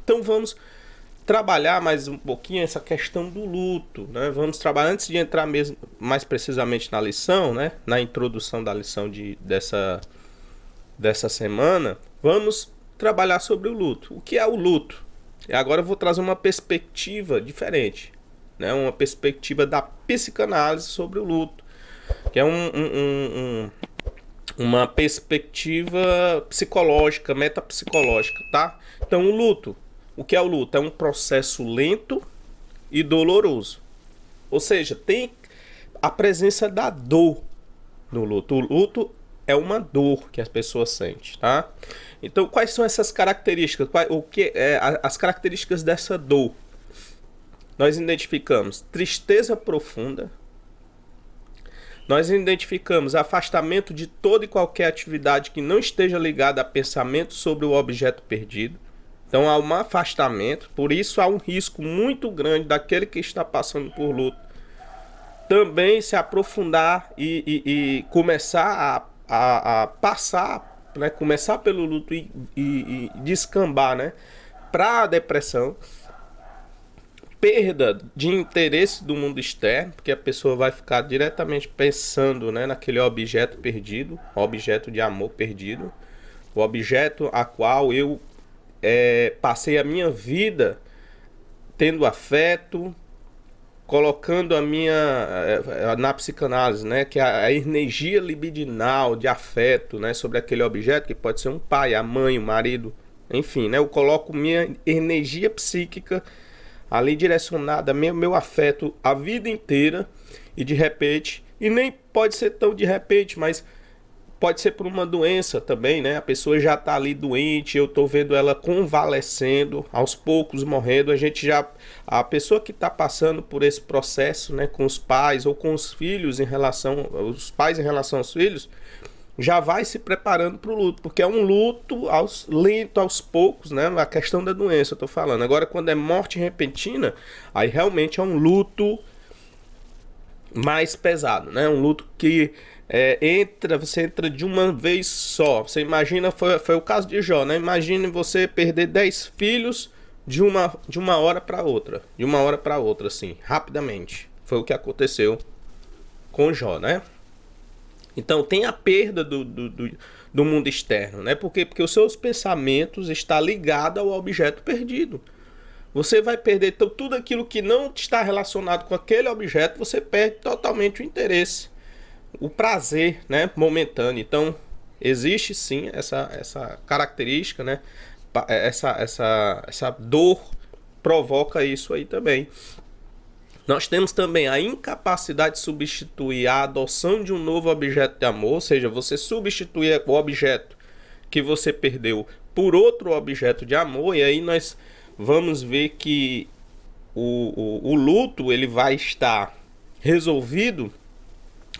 Então vamos trabalhar mais um pouquinho essa questão do luto, né? Vamos trabalhar antes de entrar mesmo mais precisamente na lição, né? Na introdução da lição dessa semana, vamos trabalhar sobre o luto. O que é o luto? E agora eu vou trazer uma perspectiva diferente, né? Uma perspectiva da psicanálise sobre o luto, que é uma perspectiva psicológica, metapsicológica, tá? Então o luto, o que é o luto? É um processo lento e doloroso. Ou seja, tem a presença da dor no luto. O luto é uma dor que as pessoas sentem, tá? Então, quais são essas características? O que as características dessa dor? Nós identificamos tristeza profunda. Nós identificamos afastamento de toda e qualquer atividade que não esteja ligada a pensamento sobre o objeto perdido. Então há um afastamento, por isso há um risco muito grande daquele que está passando por luto também se aprofundar e começar a passar, né, começar pelo luto e descambar, né, para a depressão, perda de interesse do mundo externo, porque a pessoa vai ficar diretamente pensando, né, naquele objeto perdido, objeto de amor perdido, o objeto a qual eu passei a minha vida tendo afeto, colocando a minha na psicanálise, né, que é a energia libidinal de afeto, né, sobre aquele objeto, que pode ser um pai, a mãe, o marido, enfim, né, eu coloco minha energia psíquica ali direcionada, meu afeto a vida inteira, e de repente, e nem pode ser tão de repente, mas pode ser por uma doença também, né? A pessoa já está ali doente, eu estou vendo ela convalescendo, aos poucos morrendo. A pessoa que está passando por esse processo, né, com os pais ou com os filhos os pais em relação aos filhos, já vai se preparando para o luto, porque é um luto lento, aos poucos, né? A questão da doença, eu estou falando. Agora, quando é morte repentina, aí realmente é um luto mais pesado, né? Um luto que você entra de uma vez só. Você imagina, foi o caso de Jó, né? Imagine você perder 10 filhos de uma hora para outra. De uma hora para outra, assim, rapidamente. Foi o que aconteceu com Jó, né? Então tem a perda do mundo externo, né? Por quê? Porque os seus pensamentos estão ligados ao objeto perdido. Você vai perder então, tudo aquilo que não está relacionado com aquele objeto, você perde totalmente o interesse, o prazer, né, momentâneo. Então, existe sim essa característica, né? Essa dor provoca isso aí também. Nós temos também a incapacidade de substituir a adoção de um novo objeto de amor, ou seja, você substituir o objeto que você perdeu por outro objeto de amor, e aí nós vamos ver que o luto ele vai estar resolvido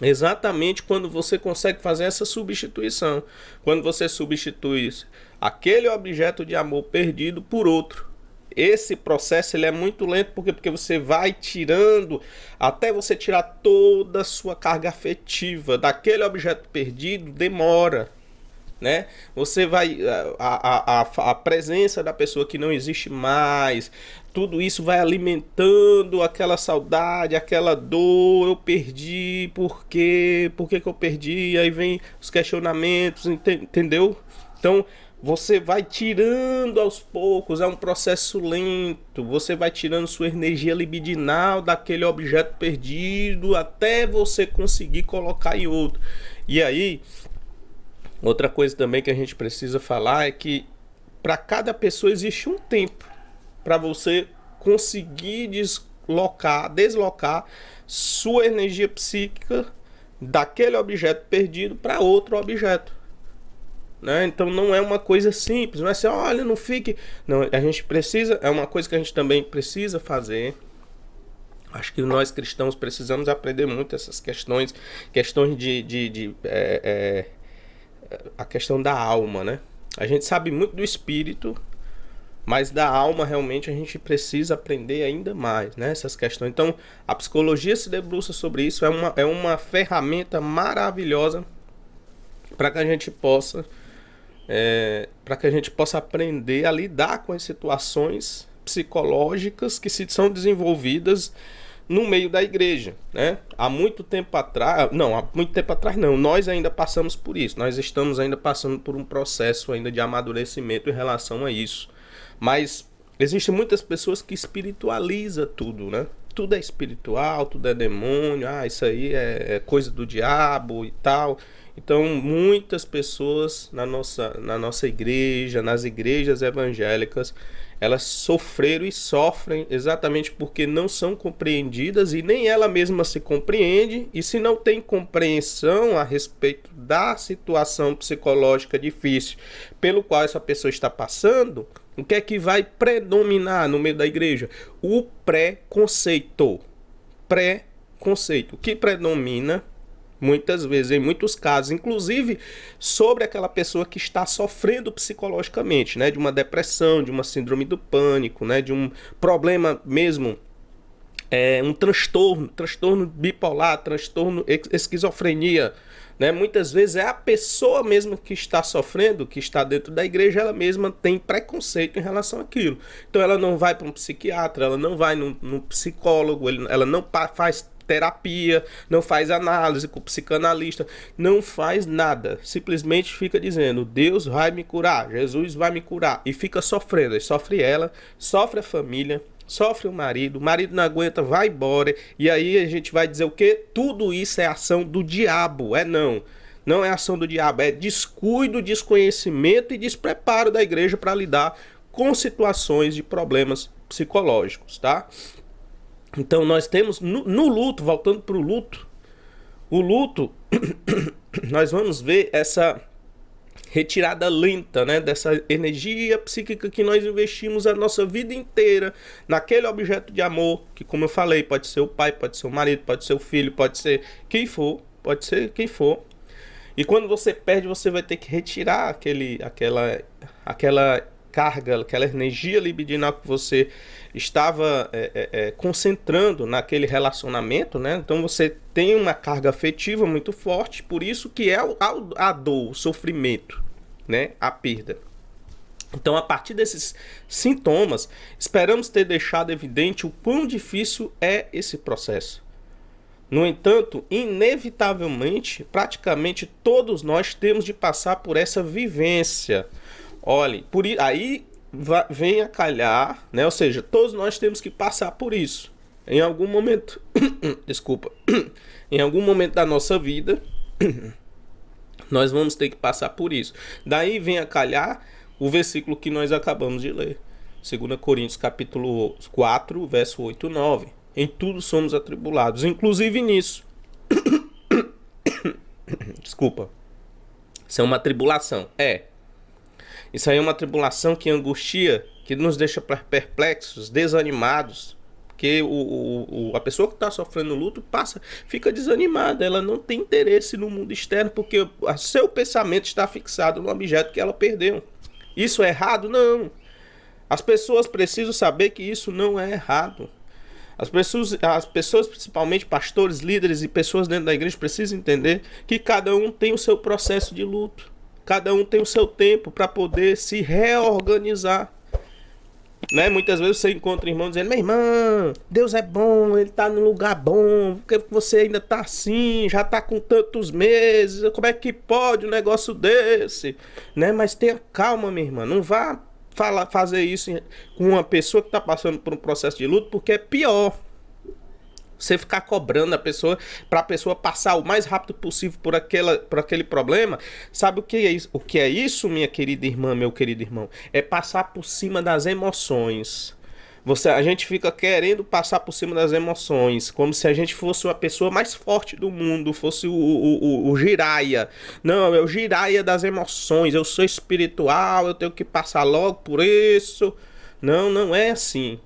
exatamente quando você consegue fazer essa substituição. Quando você substitui aquele objeto de amor perdido por outro. Esse processo ele é muito lento porque você vai tirando, até você tirar toda a sua carga afetiva daquele objeto perdido, demora. Né? Você vai a presença da pessoa que não existe mais, tudo isso vai alimentando aquela saudade, aquela dor. Eu perdi, por quê? Por que eu perdi? E aí vem os questionamentos, entendeu? Então você vai tirando aos poucos, é um processo lento. Você vai tirando sua energia libidinal daquele objeto perdido até você conseguir colocar em outro. E aí outra coisa também que a gente precisa falar é que para cada pessoa existe um tempo para você conseguir deslocar sua energia psíquica daquele objeto perdido para outro objeto, né? Então não é uma coisa simples, não é assim, olha, não fique. Não, a gente precisa, é uma coisa que a gente também precisa fazer. Acho que nós cristãos precisamos aprender muito essas questões a questão da alma, né? A gente sabe muito do espírito, mas da alma realmente a gente precisa aprender ainda mais, né? Essas questões. Então, a psicologia se debruça sobre isso, é uma ferramenta maravilhosa para que a gente possa para que a gente possa aprender a lidar com as situações psicológicas que são desenvolvidas no meio da igreja, né? Há muito tempo atrás, não, nós ainda passamos por isso, nós estamos ainda passando por um processo ainda de amadurecimento em relação a isso, mas existem muitas pessoas que espiritualizam tudo, né? Tudo é espiritual, tudo é demônio, isso aí é coisa do diabo e tal. Então, muitas pessoas na nossa igreja, nas igrejas evangélicas, elas sofreram e sofrem exatamente porque não são compreendidas e nem ela mesma se compreende. E se não tem compreensão a respeito da situação psicológica difícil pelo qual essa pessoa está passando, o que é que vai predominar no meio da igreja? O preconceito. Preconceito. O que predomina muitas vezes, em muitos casos, inclusive sobre aquela pessoa que está sofrendo psicologicamente, né, de uma depressão, de uma síndrome do pânico, né, de um problema mesmo, um transtorno bipolar, transtorno esquizofrenia, né? Muitas vezes é a pessoa mesma que está sofrendo, que está dentro da igreja, ela mesma tem preconceito em relação àquilo. Então ela não vai para um psiquiatra, ela não vai num psicólogo, ela não faz terapia, não faz análise com o psicanalista, não faz nada, simplesmente fica dizendo, Deus vai me curar, Jesus vai me curar, e fica sofrendo, e sofre ela, sofre a família, sofre o marido não aguenta, vai embora, e aí a gente vai dizer o quê? Tudo isso é ação do diabo, não é ação do diabo, é descuido, desconhecimento e despreparo da igreja para lidar com situações de problemas psicológicos, tá? Então nós temos no luto, voltando para o luto, nós vamos ver essa retirada lenta, né, dessa energia psíquica que nós investimos a nossa vida inteira naquele objeto de amor, que como eu falei, pode ser o pai, pode ser o marido, pode ser o filho, pode ser quem for, E quando você perde, você vai ter que retirar aquela carga, aquela energia libidinal que você estava concentrando naquele relacionamento, né? Então você tem uma carga afetiva muito forte, por isso que é a dor, o sofrimento, né? A perda. Então, a partir desses sintomas, esperamos ter deixado evidente o quão difícil é esse processo. No entanto, inevitavelmente, praticamente todos nós temos de passar por essa vivência. Olhe, aí vem a calhar, né? Ou seja, todos nós temos que passar por isso. Em algum momento, em algum momento da nossa vida, nós vamos ter que passar por isso. Daí vem a calhar o versículo que nós acabamos de ler. 2 Coríntios capítulo 4, verso 8 e 9. Em tudo somos atribulados, inclusive nisso. Desculpa. Isso é uma tribulação. Isso aí é uma tribulação que angustia, que nos deixa perplexos, desanimados. Porque a pessoa que está sofrendo luto fica desanimada. Ela não tem interesse no mundo externo porque o seu pensamento está fixado no objeto que ela perdeu. Isso é errado? Não. As pessoas precisam saber que isso não é errado. As pessoas, principalmente pastores, líderes e pessoas dentro da igreja, precisam entender que cada um tem o seu processo de luto. Cada um tem o seu tempo para poder se reorganizar. Né? Muitas vezes você encontra irmãos dizendo, minha irmã, Deus é bom, Ele está num lugar bom, porque você ainda está assim, já está com tantos meses, como é que pode um negócio desse? Né? Mas tenha calma, minha irmã, não vá fazer isso com uma pessoa que está passando por um processo de luto, porque é pior. Você ficar cobrando a pessoa para a pessoa passar o mais rápido possível por aquele problema. Sabe o que é isso? O que é isso, minha querida irmã, meu querido irmão? É passar por cima das emoções. A gente fica querendo passar por cima das emoções, como se a gente fosse a pessoa mais forte do mundo, fosse o Jiraya. Não, é o Jiraya das emoções. Eu sou espiritual, eu tenho que passar logo por isso. Não, não é assim.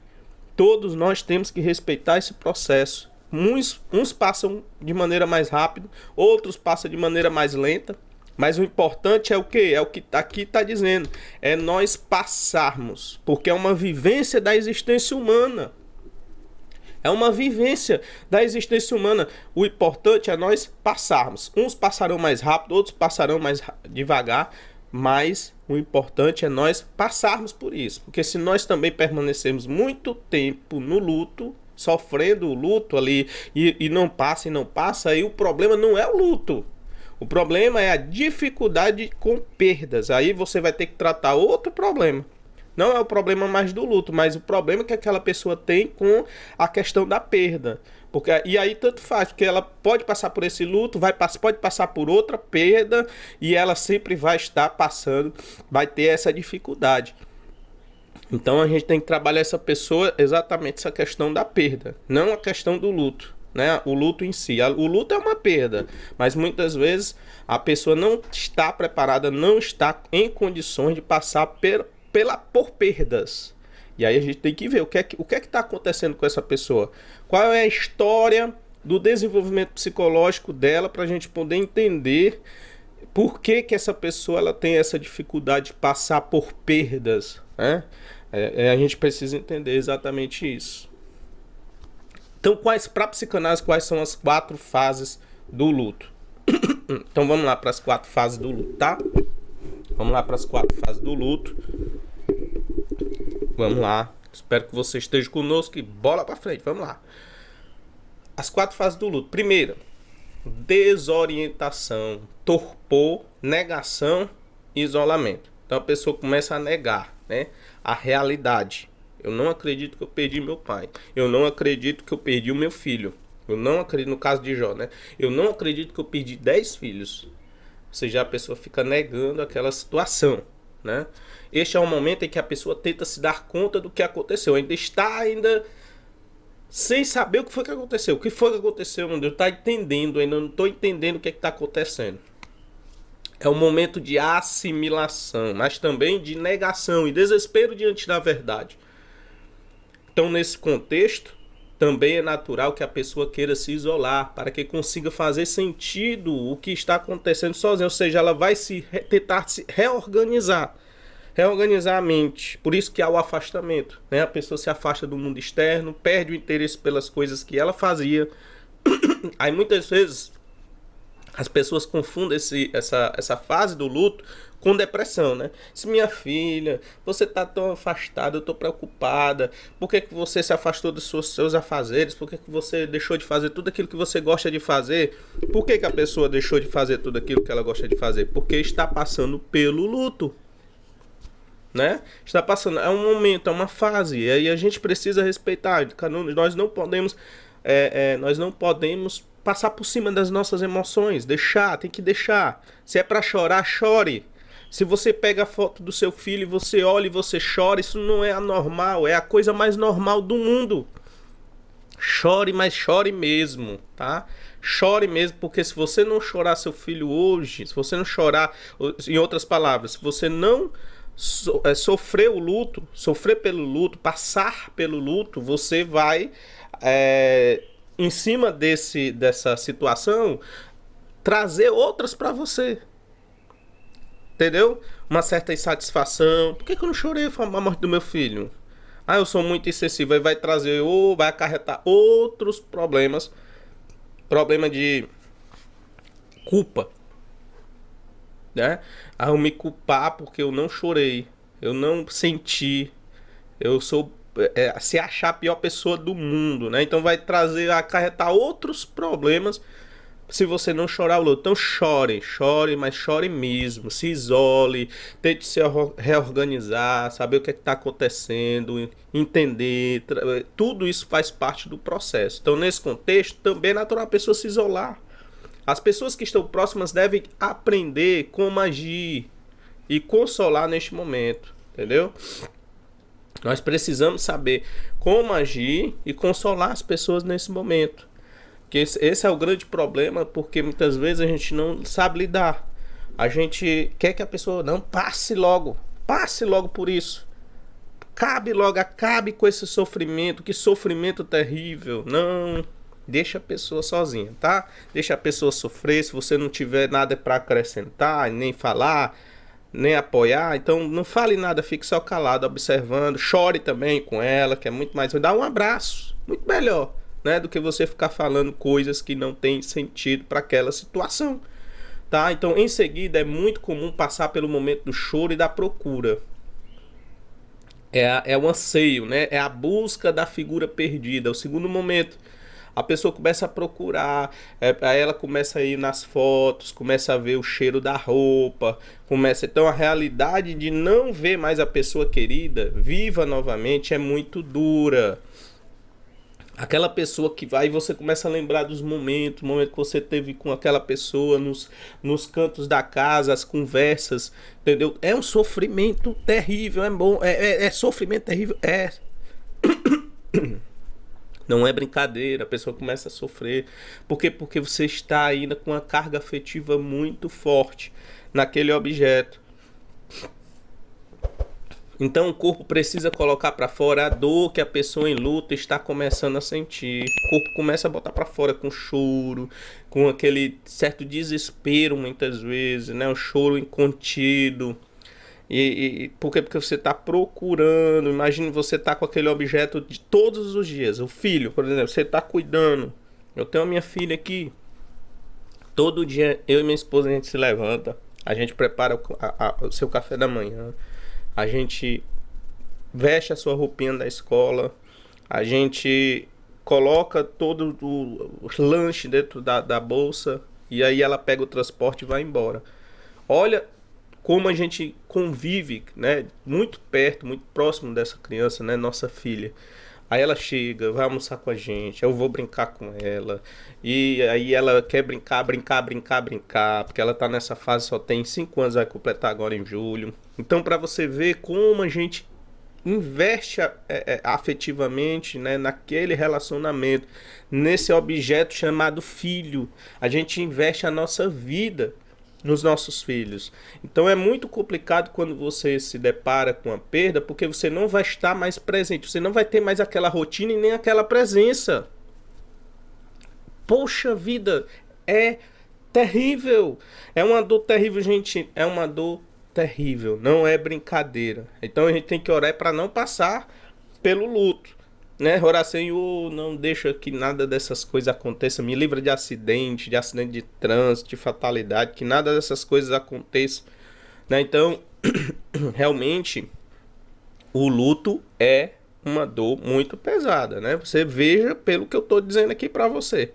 Todos nós temos que respeitar esse processo. Uns passam de maneira mais rápida, outros passam de maneira mais lenta. Mas o importante é o quê? É o que aqui está dizendo. É nós passarmos. Porque é uma vivência da existência humana. É uma vivência da existência humana. O importante é nós passarmos. Uns passarão mais rápido, outros passarão mais devagar. Mas o importante é nós passarmos por isso. Porque se nós também permanecermos muito tempo no luto, sofrendo o luto ali, e não passa e não passa, aí o problema não é o luto. O problema é a dificuldade com perdas. Aí você vai ter que tratar outro problema. Não é o problema mais do luto, mas o problema que aquela pessoa tem com a questão da perda. Porque, e aí tanto faz, porque ela pode passar por esse luto, pode passar por outra perda, e ela sempre vai estar passando, vai ter essa dificuldade. Então a gente tem que trabalhar essa pessoa exatamente essa questão da perda, não a questão do luto, né? O luto em si. O luto é uma perda, mas muitas vezes a pessoa não está preparada, não está em condições de passar por perdas. E aí a gente tem que ver o que é que está acontecendo com essa pessoa. Qual é a história do desenvolvimento psicológico dela, para a gente poder entender por que essa pessoa ela tem essa dificuldade de passar por perdas, né? A gente precisa entender exatamente isso. Então, para a psicanálise, quais são as 4 fases do luto? Então, vamos lá para as 4 fases do luto, tá? Vamos lá para as 4 fases do luto. Vamos lá. Espero que você esteja conosco e bola para frente. Vamos lá. As 4 fases do luto. Primeira, desorientação, torpor, negação e isolamento. Então, a pessoa começa a negar, né, a realidade. Eu não acredito que eu perdi meu pai. Eu não acredito que eu perdi o meu filho. Eu não acredito, no caso de Jó, né? Eu não acredito que eu perdi 10 filhos. Ou seja, a pessoa fica negando aquela situação, né? Este é o momento em que a pessoa tenta se dar conta do que aconteceu. Ainda está sem saber o que foi que aconteceu. O que foi que aconteceu, meu Deus? Está entendendo, ainda não estou entendendo o que está acontecendo. É um momento de assimilação, mas também de negação e desespero diante da verdade. Então, nesse contexto, também é natural que a pessoa queira se isolar para que consiga fazer sentido o que está acontecendo sozinha. Ou seja, ela vai tentar se reorganizar a mente. Por isso que há o afastamento, né? A pessoa se afasta do mundo externo, perde o interesse pelas coisas que ela fazia. Aí muitas vezes as pessoas confundem essa fase do luto com depressão, né? Se minha filha, você tá tão afastada, eu tô preocupada. Por que você se afastou dos seus afazeres? Por que você deixou de fazer tudo aquilo que você gosta de fazer? Por que a pessoa deixou de fazer tudo aquilo que ela gosta de fazer? Porque está passando pelo luto, né? Está passando, é um momento, é uma fase, e aí a gente precisa respeitar. Nós não podemos passar por cima das nossas emoções. Tem que deixar. Se é para chorar, chore. Se você pega a foto do seu filho e você olha e você chora, isso não é anormal, é a coisa mais normal do mundo. Chore, mas chore mesmo, tá? Chore mesmo, porque se você não chorar seu filho hoje, se você não chorar, em outras palavras, se você não sofrer pelo luto, passar pelo luto, você vai, em cima dessa situação, trazer outras para você. Entendeu? Uma certa insatisfação. Por que eu não chorei a morte do meu filho? Eu sou muito insensível. Aí vai trazer ou vai acarretar outros problemas. Problema de culpa, né? Eu me culpar porque eu não chorei. Eu não senti. Eu sou se achar a pior pessoa do mundo, né? Então vai acarretar outros problemas se você não chorar o luto. Então chore, mas chore mesmo. Se isole, tente se reorganizar, saber o que está acontecendo, entender. Tudo isso faz parte do processo. Então, nesse contexto, também é natural a pessoa se isolar. As pessoas que estão próximas devem aprender como agir e consolar neste momento, entendeu? Nós precisamos saber como agir e consolar as pessoas nesse momento. Que esse é o grande problema, porque muitas vezes a gente não sabe lidar. A gente quer que a pessoa não passe logo por isso. Acabe com esse sofrimento, que sofrimento terrível. Não, deixa a pessoa sozinha, tá? Deixa a pessoa sofrer. Se você não tiver nada para acrescentar, nem falar, nem apoiar, então não fale nada, fique só calado, observando. Chore também com ela, que é muito mais. Dá um abraço, muito melhor, né, do que você ficar falando coisas que não tem sentido para aquela situação. tá? Então, em seguida, é muito comum passar pelo momento do choro e da procura. É o anseio, né? É a busca da figura perdida. O segundo momento, a pessoa começa a procurar, aí ela começa a ir nas fotos, começa a ver o cheiro da roupa, começa. Então a realidade de não ver mais a pessoa querida viva novamente é muito dura. Aquela pessoa que vai e você começa a lembrar dos momentos, o momento que você teve com aquela pessoa nos cantos da casa, as conversas, entendeu? É um sofrimento terrível, é bom, é sofrimento terrível, é. Não é brincadeira, a pessoa começa a sofrer. Por quê? Porque você está ainda com uma carga afetiva muito forte naquele objeto. Então o corpo precisa colocar para fora a dor que a pessoa em luto está começando a sentir. O corpo começa a botar para fora com choro, com aquele certo desespero muitas vezes, né? Um choro incontido. Por quê? Porque você está procurando. Imagine você tá com aquele objeto de todos os dias. O filho, por exemplo, você está cuidando. Eu tenho a minha filha aqui. Todo dia eu e minha esposa a gente se levanta. A gente prepara o seu café da manhã. A gente veste a sua roupinha da escola. A gente coloca todo o lanche dentro da bolsa. E aí ela pega o transporte e vai embora. Olha como a gente convive, né, muito perto, muito próximo dessa criança, né, nossa filha. Aí ela chega, vai almoçar com a gente, eu vou brincar com ela. E aí ela quer brincar, porque ela tá nessa fase, só tem 5 anos, vai completar agora em julho. Então, para você ver como a gente investe afetivamente, né, naquele relacionamento, nesse objeto chamado filho, a gente investe a nossa vida nos nossos filhos. Então é muito complicado quando você se depara com a perda, porque você não vai estar mais presente, você não vai ter mais aquela rotina e nem aquela presença. Poxa vida, é terrível. É uma dor terrível, gente. É uma dor terrível. Não é brincadeira. Então a gente tem que orar para não passar pelo luto, né? Orar, Senhor, não deixa que nada dessas coisas aconteça. Me livra de acidente de trânsito, de fatalidade, que nada dessas coisas aconteça, né? Então, realmente, o luto é uma dor muito pesada, né? Você veja pelo que eu estou dizendo aqui para você.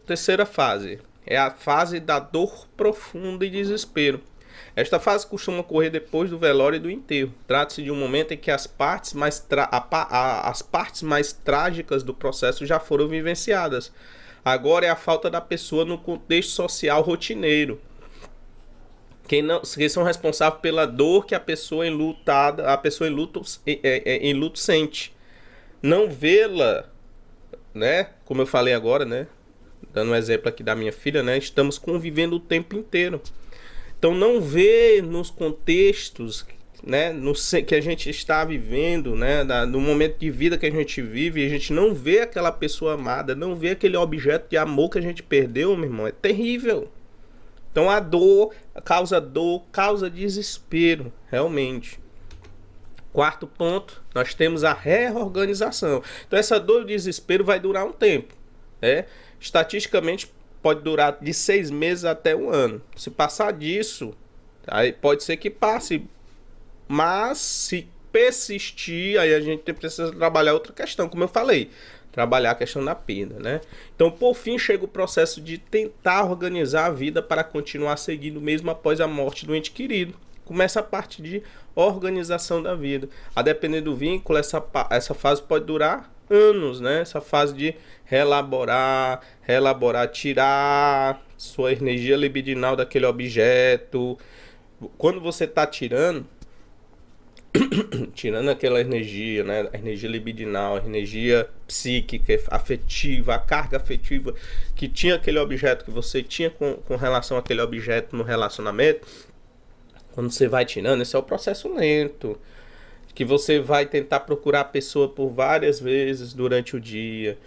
Terceira fase é a fase da dor profunda e desespero. Esta fase costuma ocorrer depois do velório e do enterro. Trata-se de um momento em que as partes mais trágicas do processo já foram vivenciadas. Agora é a falta da pessoa no contexto social rotineiro. Que são responsáveis pela dor que a pessoa enlutada, a pessoa em luto sente. Não vê-la, né? Como eu falei agora, né? Dando um exemplo aqui da minha filha, né? Estamos convivendo o tempo inteiro. Então não vê nos contextos, né, que a gente está vivendo, né, no momento de vida que a gente vive, a gente não vê aquela pessoa amada, não vê aquele objeto de amor que a gente perdeu, meu irmão, é terrível. Então a dor, causa desespero, realmente. Quarto ponto, nós temos a reorganização. Então essa dor e desespero vai durar um tempo, né? Estatisticamente pode durar de 6 meses até 1 ano. Se passar disso, aí pode ser que passe. Mas se persistir, aí a gente precisa trabalhar outra questão, como eu falei. Trabalhar a questão da perda, né? Então, por fim, chega o processo de tentar organizar a vida para continuar seguindo mesmo após a morte do ente querido. Começa a parte de organização da vida. A depender do vínculo, essa fase pode durar anos, né? Essa fase de relaborar, tirar sua energia libidinal daquele objeto. Quando você está tirando aquela energia, né? A energia libidinal, a energia psíquica, afetiva, a carga afetiva que tinha aquele objeto, que você tinha com relação àquele objeto no relacionamento. Quando você vai tirando, esse é o processo lento, que você vai tentar procurar a pessoa por várias vezes durante o dia,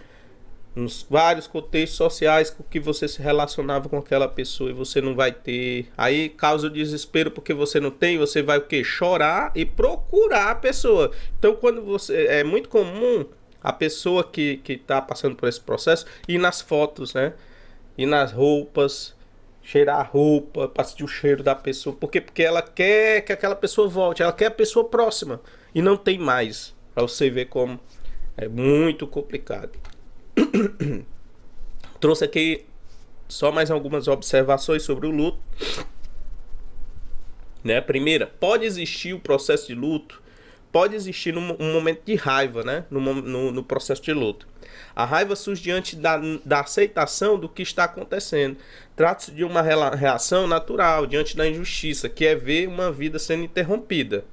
nos vários contextos sociais com que você se relacionava com aquela pessoa e você não vai ter. Aí causa o desespero porque você não tem, você vai o quê? Chorar e procurar a pessoa. Então quando você, é muito comum a pessoa que está passando por esse processo ir nas fotos, né? ir nas roupas, cheirar a roupa, para sentir o cheiro da pessoa. Por quê? Porque ela quer que aquela pessoa volte, ela quer a pessoa próxima. E não tem mais. Para você ver como é muito complicado. Trouxe aqui só mais algumas observações sobre o luto. Né? Primeira, pode existir o processo de luto, pode existir um momento de raiva, né? No processo de luto. A raiva surge diante da aceitação do que está acontecendo. Trata-se de uma reação natural diante da injustiça, que é ver uma vida sendo interrompida.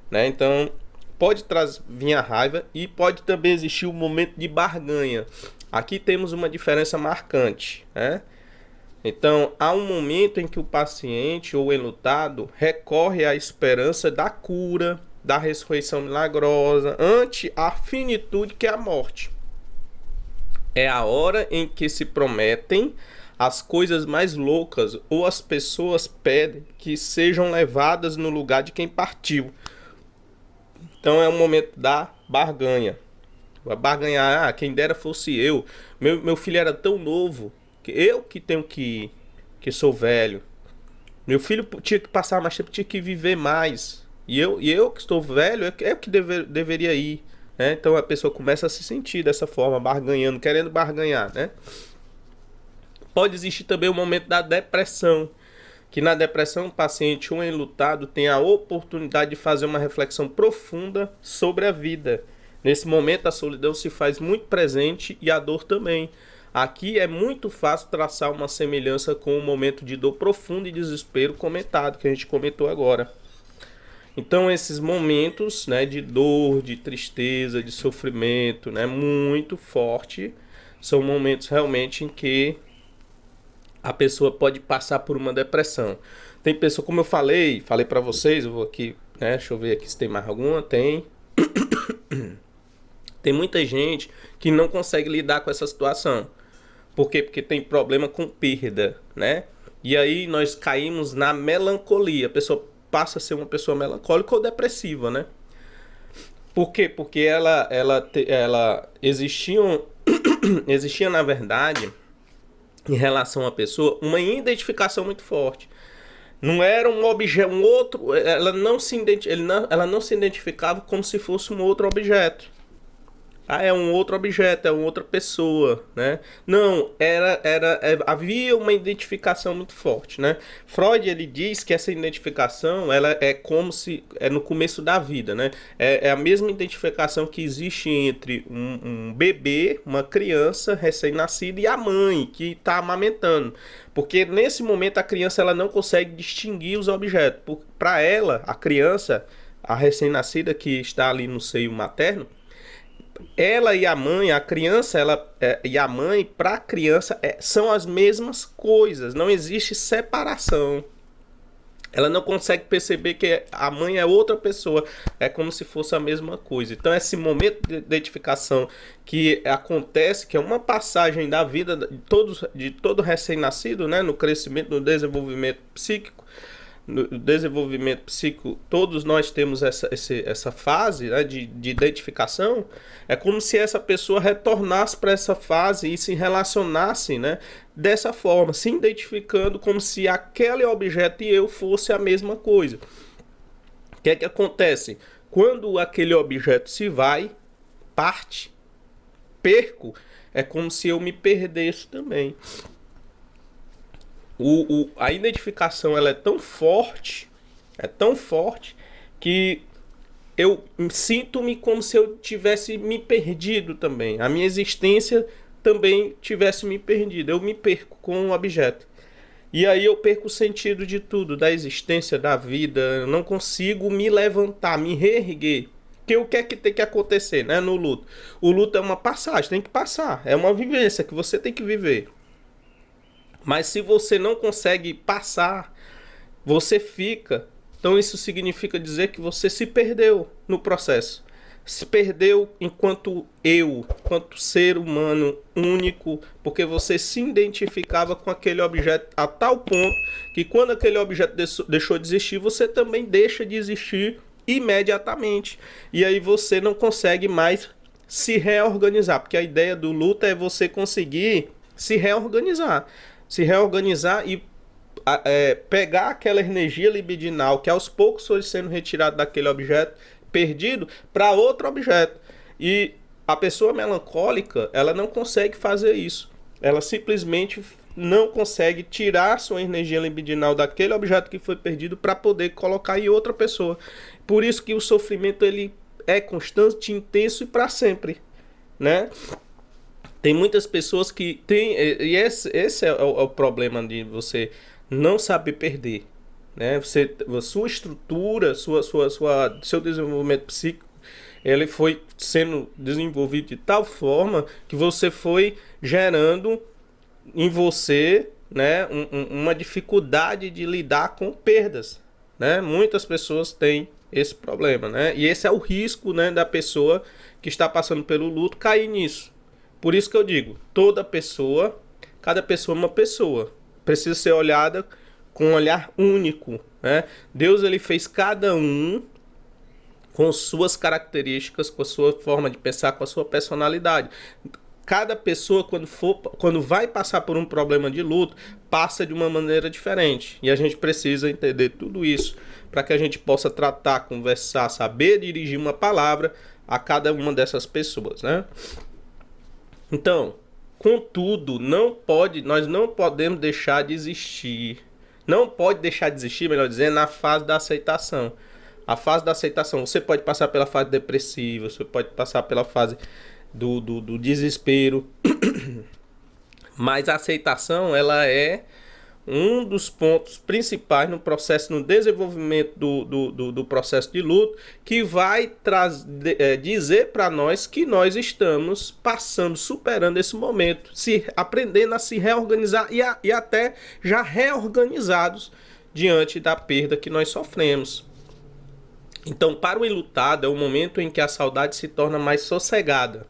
Né? Então, pode vir a raiva e pode também existir um momento de barganha. Aqui temos uma diferença marcante, né? Então, há um momento em que o paciente ou enlutado recorre à esperança da cura, da ressurreição milagrosa, ante a finitude que é a morte. É a hora em que se prometem as coisas mais loucas ou as pessoas pedem que sejam levadas no lugar de quem partiu. Então, é o momento da barganha. Vai barganhar, quem dera fosse eu. Meu filho era tão novo. Eu que tenho que sou velho. Meu filho tinha que passar mais tempo, tinha que viver mais. E eu que estou velho, é o que deveria ir. Né? Então a pessoa começa a se sentir dessa forma, barganhando, querendo barganhar. Né? Pode existir também o momento da depressão. Que na depressão o paciente ou enlutado tem a oportunidade de fazer uma reflexão profunda sobre a vida. Nesse momento a solidão se faz muito presente e a dor também. Aqui é muito fácil traçar uma semelhança com o momento de dor profunda e desespero comentado, que a gente comentou agora. Então esses momentos, né, de dor, de tristeza, de sofrimento, né, muito forte, são momentos realmente em que a pessoa pode passar por uma depressão. Tem pessoa, como eu falei para vocês, eu vou aqui, né, deixa eu ver aqui se tem mais alguma, tem muita gente que não consegue lidar com essa situação. Por quê? Porque tem problema com perda, né? E aí nós caímos na melancolia. A pessoa passa a ser uma pessoa melancólica ou depressiva, né? Por quê? Porque ela existia na verdade, em relação à pessoa, uma identificação muito forte. Não era um objeto, um outro, ela não se identificava como se fosse um outro objeto. É um outro objeto, é uma outra pessoa, né? Não, havia uma identificação muito forte, né? Freud, ele diz que essa identificação, ela é como se, é no começo da vida, né? É a mesma identificação que existe entre um bebê, uma criança recém-nascida e a mãe que está amamentando. Porque nesse momento a criança ela não consegue distinguir os objetos. Para ela, a criança, a recém-nascida que está ali no seio materno, ela e a mãe, a criança e a mãe, para a criança, são as mesmas coisas. Não existe separação. Ela não consegue perceber que a mãe é outra pessoa. É como se fosse a mesma coisa. Então, esse momento de identificação que acontece, que é uma passagem da vida de todo recém-nascido, né, no crescimento, no desenvolvimento psíquico, no desenvolvimento psíquico, todos nós temos essa fase, né, de identificação. É como se essa pessoa retornasse para essa fase e se relacionasse, né, dessa forma, se identificando como se aquele objeto e eu fosse a mesma coisa. O que é que acontece? Quando aquele objeto se vai, parte, perco, é como se eu me perdesse também. A identificação ela é tão forte que eu sinto-me como se eu tivesse me perdido também. A minha existência também tivesse me perdido. Eu me perco com o objeto. E aí eu perco o sentido de tudo, da existência, da vida. Eu não consigo me levantar, me reerguer. Porque o que é que tem que acontecer, né, no luto? O luto é uma passagem, tem que passar. É uma vivência que você tem que viver. Mas se você não consegue passar, você fica. Então isso significa dizer que você se perdeu no processo. Se perdeu enquanto ser humano único, porque você se identificava com aquele objeto a tal ponto que quando aquele objeto deixou de existir, você também deixa de existir imediatamente. E aí você não consegue mais se reorganizar, porque a ideia do luto é você conseguir se reorganizar. Se reorganizar e pegar aquela energia libidinal que aos poucos foi sendo retirada daquele objeto perdido para outro objeto. E a pessoa melancólica, ela não consegue fazer isso. Ela simplesmente não consegue tirar sua energia libidinal daquele objeto que foi perdido para poder colocar em outra pessoa. Por isso que o sofrimento ele é constante, intenso e para sempre, né? Tem muitas pessoas que têm, e esse é o problema de você não saber perder, né? Sua estrutura, seu desenvolvimento psíquico, ele foi sendo desenvolvido de tal forma que você foi gerando em você, né, uma dificuldade de lidar com perdas, né? Muitas pessoas têm esse problema, né? E esse é o risco, né, da pessoa que está passando pelo luto cair nisso. Por isso que eu digo, toda pessoa, cada pessoa é uma pessoa, precisa ser olhada com um olhar único, né? Deus ele fez cada um com suas características, com a sua forma de pensar, com a sua personalidade. Cada pessoa, quando vai passar por um problema de luto, passa de uma maneira diferente. E a gente precisa entender tudo isso para que a gente possa tratar, conversar, saber dirigir uma palavra a cada uma dessas pessoas, né? Então, contudo, nós não podemos deixar de existir. Não pode deixar de existir, melhor dizendo, na fase da aceitação. A fase da aceitação, você pode passar pela fase depressiva, você pode passar pela fase do desespero, mas a aceitação ela é um dos pontos principais no processo, no desenvolvimento do processo de luto, que vai dizer para nós que nós estamos passando, superando esse momento, aprendendo a se reorganizar e até já reorganizados diante da perda que nós sofremos. Então, para o enlutado, é o momento em que a saudade se torna mais sossegada.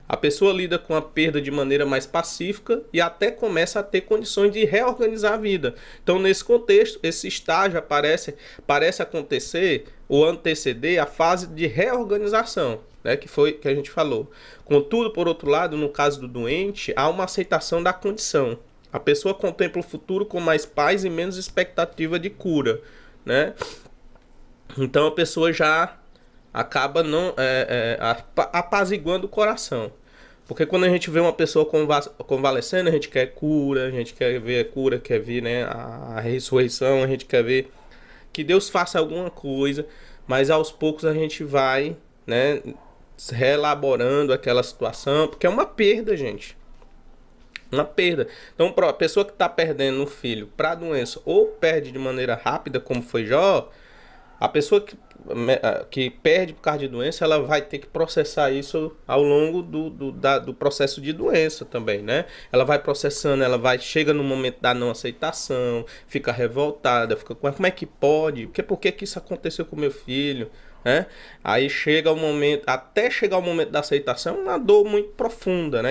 A pessoa lida com a perda de maneira mais pacífica e até começa a ter condições de reorganizar a vida. Então, nesse contexto, esse estágio parece acontecer ou anteceder a fase de reorganização, né, que a gente falou. Contudo, por outro lado, no caso do doente, há uma aceitação da condição. A pessoa contempla o futuro com mais paz e menos expectativa de cura, né? Então a pessoa já acaba apaziguando o coração. Porque quando a gente vê uma pessoa convalescendo, a gente quer cura, a gente quer ver a cura, quer ver, né, a ressurreição, a gente quer ver que Deus faça alguma coisa, mas aos poucos a gente vai, né, reelaborando aquela situação, porque é uma perda, gente. Uma perda. Então, a pessoa que está perdendo um filho para a doença ou perde de maneira rápida, como foi Jó, a pessoa que perde por causa de doença, ela vai ter que processar isso ao longo do processo de doença também, né? Ela vai processando, chega no momento da não aceitação, fica revoltada, fica como é que pode? Por que isso aconteceu com meu filho? Né? Aí chega o momento, até chegar o momento da aceitação, uma dor muito profunda, né?